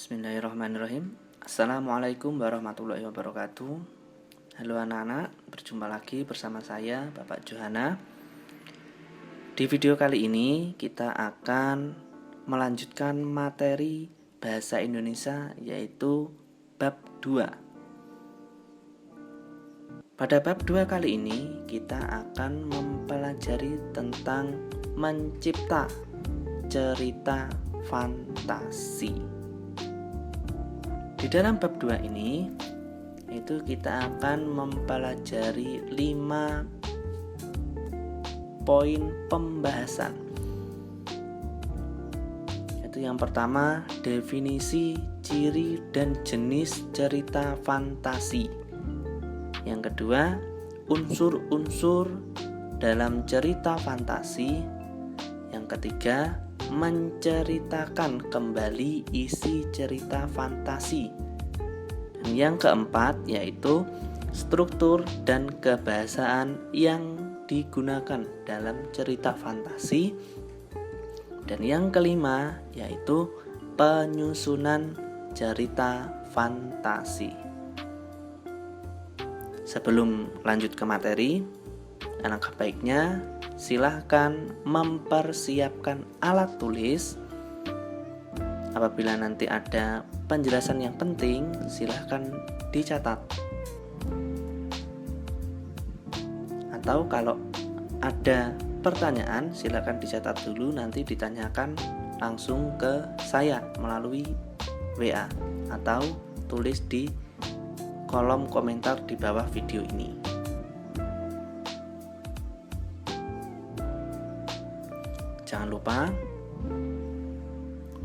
Bismillahirrahmanirrahim. Assalamualaikum warahmatullahi wabarakatuh. Halo anak-anak, berjumpa lagi bersama saya Bapak Johana. Di video kali ini kita akan melanjutkan materi bahasa Indonesia, yaitu bab 2. Pada bab 2 kali ini kita akan mempelajari tentang mencipta cerita fantasi. Di dalam bab 2 ini itu kita akan mempelajari 5 poin pembahasan. Yaitu yang pertama, definisi, ciri, dan jenis cerita fantasi. Yang kedua, unsur-unsur dalam cerita fantasi. Yang ketiga, menceritakan kembali isi cerita fantasi. Dan yang keempat yaitu struktur dan kebahasaan yang digunakan dalam cerita fantasi. Dan yang kelima yaitu penyusunan cerita fantasi. Sebelum lanjut ke materi, alangkah baiknya silahkan mempersiapkan alat tulis. Apabila nanti ada penjelasan yang penting, silahkan dicatat. Atau kalau ada pertanyaan, silahkan dicatat dulu, nanti ditanyakan langsung ke saya melalui WA atau tulis di kolom komentar di bawah video ini. Jangan lupa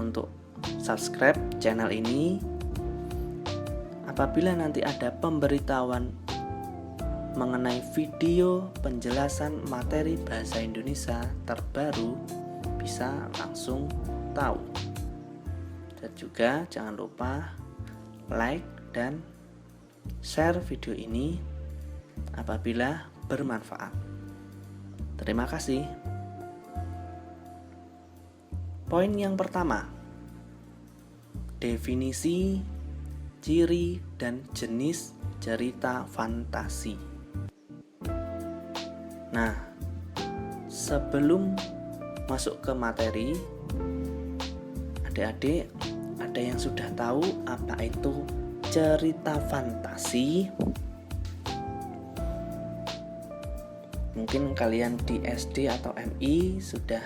untuk subscribe channel ini. Apabila nanti ada pemberitahuan mengenai video penjelasan materi bahasa Indonesia terbaru, bisa langsung tahu. Dan juga jangan lupa like dan share video ini apabila bermanfaat. Terima kasih. Poin yang pertama, definisi, ciri, dan jenis cerita fantasi. Nah, sebelum masuk ke materi, adik-adik ada yang sudah tahu apa itu cerita fantasi? Mungkin kalian di SD atau MI sudah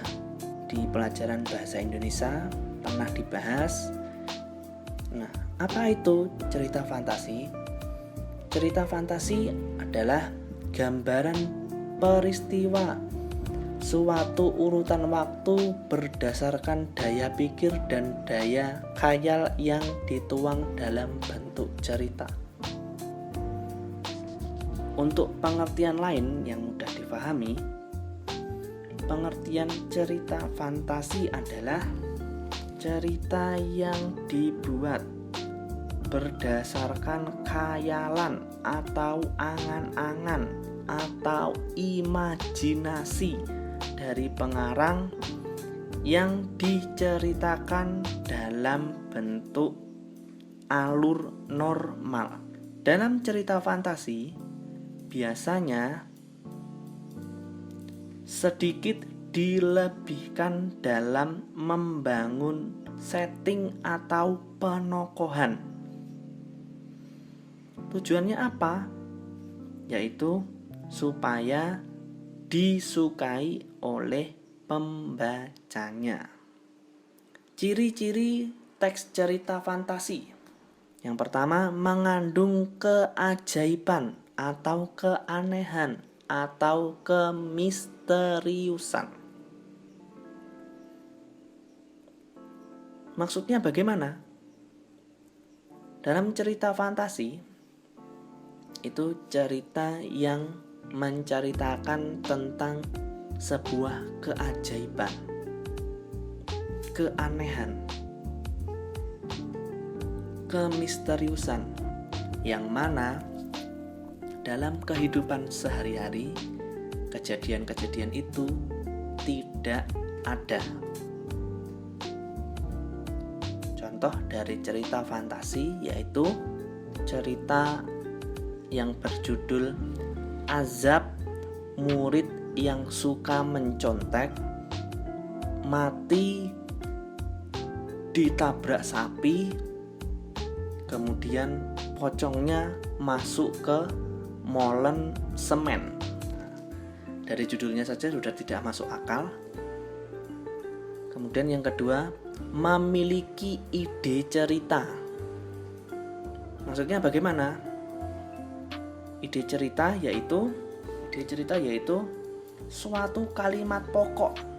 di pelajaran bahasa Indonesia pernah dibahas. Nah, apa itu cerita fantasi? Cerita fantasi adalah gambaran peristiwa suatu urutan waktu berdasarkan daya pikir dan daya khayal yang dituang dalam bentuk cerita. Untuk pengertian lain yang mudah dipahami, pengertian cerita fantasi adalah cerita yang dibuat berdasarkan khayalan atau angan-angan atau imajinasi dari pengarang yang diceritakan dalam bentuk alur normal. Dalam cerita fantasi biasanya sedikit dilebihkan dalam membangun setting atau penokohan. Tujuannya apa? Yaitu supaya disukai oleh pembacanya. Ciri-ciri teks cerita fantasi. Yang pertama, mengandung keajaiban atau keanehan atau kemisteriusan. Maksudnya bagaimana? Dalam cerita fantasi, itu cerita yang menceritakan tentang sebuah keajaiban, keanehan, kemisteriusan, yang mana dalam kehidupan sehari-hari kejadian-kejadian itu tidak ada. Contoh dari cerita fantasi yaitu cerita yang berjudul Azab Murid yang Suka Mencontek Mati ditabrak sapi, kemudian pocongnya masuk ke molen semen. Dari judulnya saja sudah tidak masuk akal. Kemudian yang kedua, memiliki ide cerita. Maksudnya bagaimana? Ide cerita yaitu suatu kalimat pokok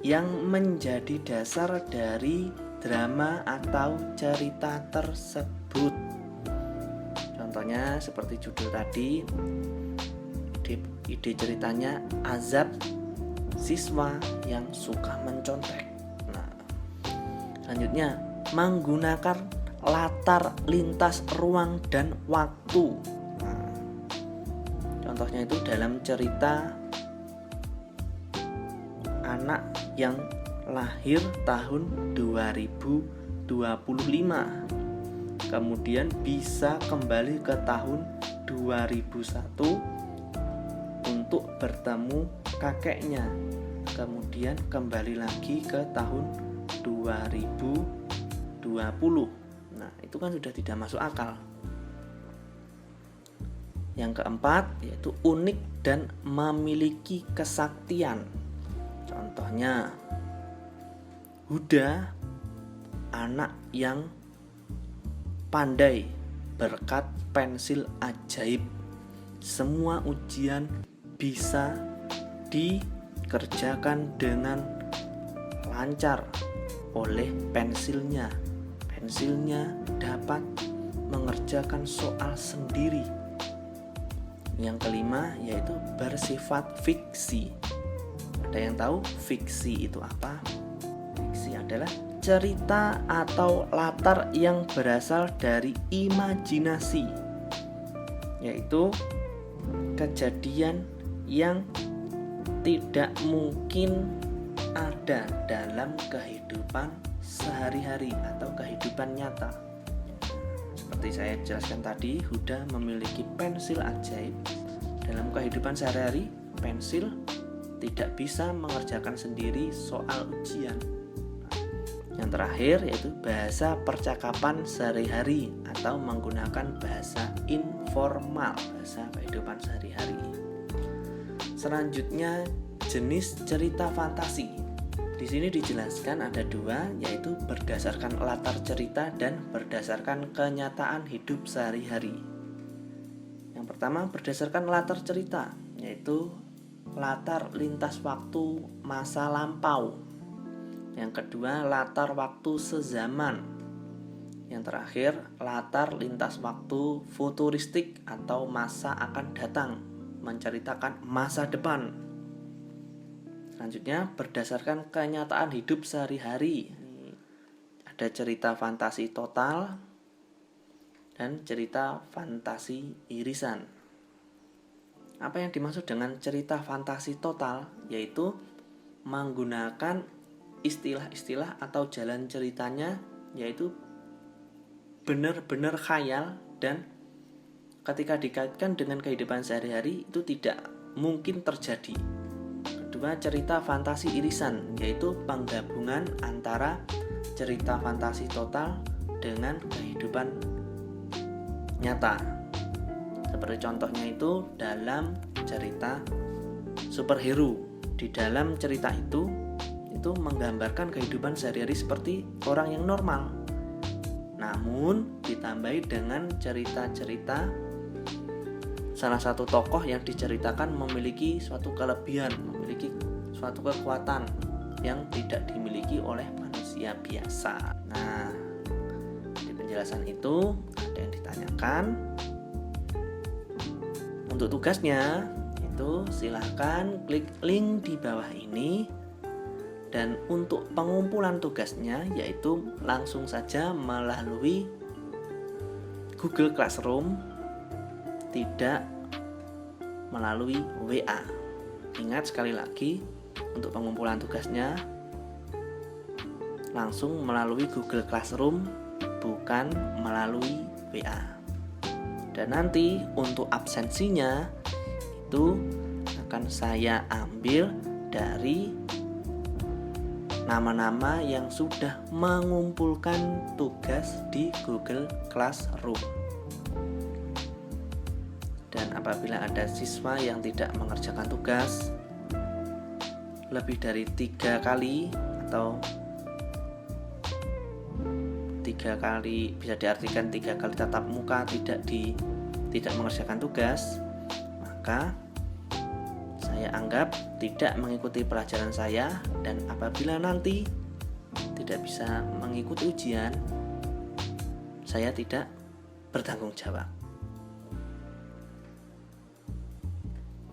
yang menjadi dasar dari drama atau cerita tersebut. Contohnya seperti judul tadi, ide ceritanya Azab Siswa yang Suka Mencontek. Nah, selanjutnya menggunakan latar lintas ruang dan waktu. Nah, contohnya itu dalam cerita anak yang lahir tahun 2025 kemudian bisa kembali ke tahun 2001 untuk bertemu kakeknya, kemudian kembali lagi ke tahun 2020. Nah, itu kan sudah tidak masuk akal. Yang keempat yaitu unik dan memiliki kesaktian. Contohnya Huda, anak yang pandai berkat pensil ajaib. Semua ujian bisa dikerjakan dengan lancar oleh pensilnya. Pensilnya dapat mengerjakan soal sendiri. Yang kelima yaitu bersifat fiksi. Ada yang tahu fiksi itu apa? Fiksi adalah cerita atau latar yang berasal dari imajinasi, yaitu kejadian yang tidak mungkin ada dalam kehidupan sehari-hari atau kehidupan nyata. Seperti saya jelaskan tadi, Huda memiliki pensil ajaib. Dalam kehidupan sehari-hari, pensil tidak bisa mengerjakan sendiri soal ujian. Yang terakhir yaitu bahasa percakapan sehari-hari atau menggunakan bahasa informal, bahasa kehidupan sehari-hari. Selanjutnya jenis cerita fantasi. Di sini dijelaskan ada dua, yaitu berdasarkan latar cerita dan berdasarkan kenyataan hidup sehari-hari. Yang pertama berdasarkan latar cerita, yaitu latar lintas waktu masa lampau. Yang kedua latar waktu sezaman. Yang terakhir latar lintas waktu futuristik atau masa akan datang, menceritakan masa depan. Selanjutnya berdasarkan kenyataan hidup sehari-hari. Ada cerita fantasi total dan cerita fantasi irisan. Apa yang dimaksud dengan cerita fantasi total? Yaitu menggunakan istilah-istilah atau jalan ceritanya yaitu benar-benar khayal, dan ketika dikaitkan dengan kehidupan sehari-hari itu tidak mungkin terjadi. Kedua, cerita fantasi irisan, yaitu penggabungan antara cerita fantasi total dengan kehidupan nyata. Seperti contohnya itu dalam cerita superhero. Di dalam cerita itu menggambarkan kehidupan sehari-hari seperti orang yang normal. Namun ditambahi dengan cerita-cerita salah satu tokoh yang diceritakan memiliki suatu kelebihan, memiliki suatu kekuatan yang tidak dimiliki oleh manusia biasa. Nah, di penjelasan itu ada yang ditanyakan. Untuk tugasnya itu silahkan klik link di bawah ini, dan untuk pengumpulan tugasnya yaitu langsung saja melalui Google Classroom, tidak melalui WA. Ingat sekali lagi, untuk pengumpulan tugasnya langsung melalui Google Classroom, bukan melalui WA. Dan nanti untuk absensinya itu akan saya ambil dari nama-nama yang sudah mengumpulkan tugas di Google Classroom. Dan apabila ada siswa yang tidak mengerjakan tugas lebih dari 3 kali atau 3 kali, bisa diartikan 3 kali tatap muka tidak mengerjakan tugas, maka saya anggap tidak mengikuti pelajaran saya. Dan apabila nanti tidak bisa mengikuti ujian, saya tidak bertanggung jawab.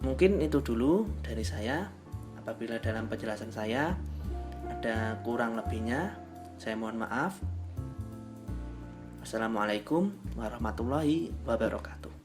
Mungkin itu dulu dari saya. Apabila dalam penjelasan saya ada kurang lebihnya, saya mohon maaf. Wassalamualaikum warahmatullahi wabarakatuh.